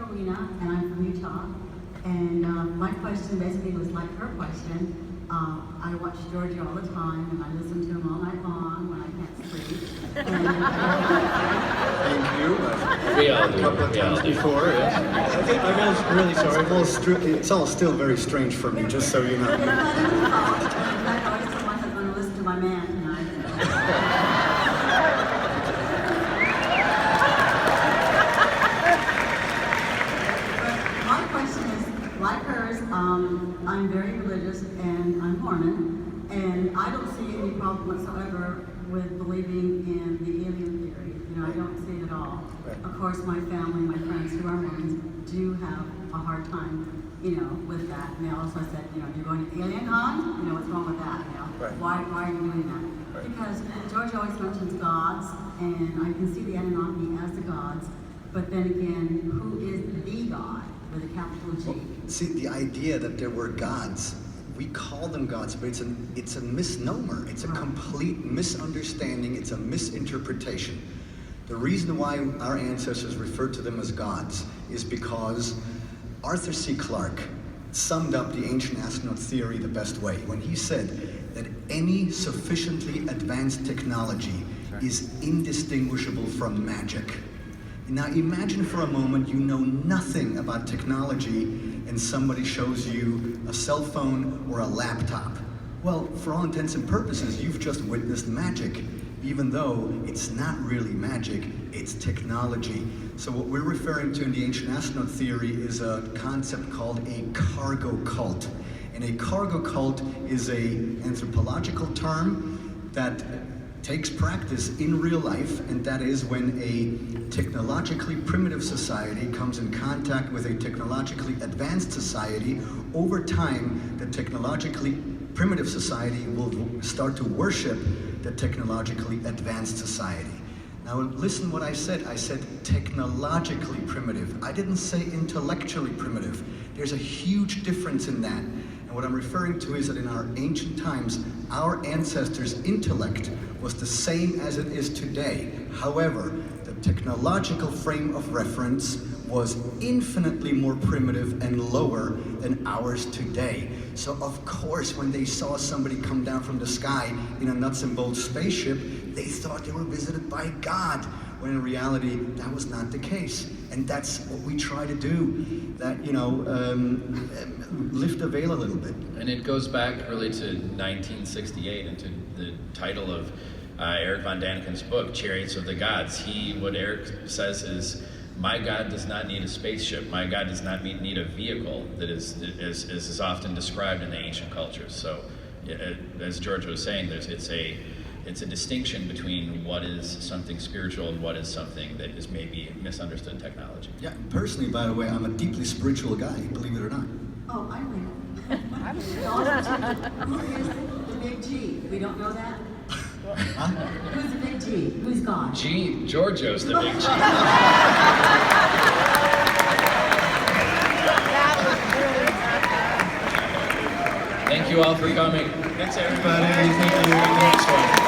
Carolina, and I'm from Utah. And my question basically was like her question. I watch Giorgio all the time, and I listen to him all night long when I can't sleep. And, Thank you. We all do. A couple of times before. Yes. I'm really sorry. It's all still very strange for me, just so you know. it's not even fault. In fact, I always tell my husband to listen to my man tonight. My question is, like hers, I'm very religious and I'm Mormon, and I don't see any problem whatsoever with believing in the alien theory. You know, I don't see it at all. Right. Of course, my family, my friends who are Mormons do have a hard time, you know, with that. And they also said, you know, you're going to AlienCon? You know, what's wrong with that? You know, Right. why are you doing that? Right. Because George always mentions gods, and I can see the Anunnaki as the gods, but then again, who is the God with a capital G? Well, see, the idea that there were gods, we call them gods, but it's a misnomer. It's a complete misunderstanding. It's a misinterpretation. The reason why our ancestors referred to them as gods is because Arthur C. Clarke summed up the ancient astronaut theory the best way when he said that any sufficiently advanced technology is indistinguishable from magic. Now imagine for a moment you know nothing about technology and somebody shows you a cell phone or a laptop. Well, for all intents and purposes, you've just witnessed magic, even though it's not really magic, it's technology. So what we're referring to in the ancient astronaut theory is a concept called a cargo cult. And a cargo cult is an anthropological term that takes practice in real life, and that is when a technologically primitive society comes in contact with a technologically advanced society. Over time, the technologically primitive society will start to worship the technologically advanced society. Now listen what I said. I said technologically primitive. I didn't say intellectually primitive. There's a huge difference in that. And what I'm referring to is that in our ancient times, our ancestors' intellect was the same as it is today. However, the technological frame of reference was infinitely more primitive and lower than ours today. So of course, when they saw somebody come down from the sky in a nuts and bolts spaceship, they thought they were visited by God, when in reality, that was not the case. And that's what we try to do, that, you know, lift the veil a little bit. And it goes back really to 1968 and to the title of Eric von Daniken's book, Chariots of the Gods. What Eric says is, my God does not need a spaceship. My God does not need a vehicle that is often described in the ancient cultures. So, as Giorgio was saying, it's a distinction between what is something spiritual and what is something that is maybe misunderstood technology. Yeah, personally, by the way, I'm a deeply spiritual guy, believe it or not. Oh, I know. Who is the big G? We don't know that? Huh? Who's the big G? Who's God? Giorgio's the big G. Thank you all for coming. Thanks, everybody. Thank you.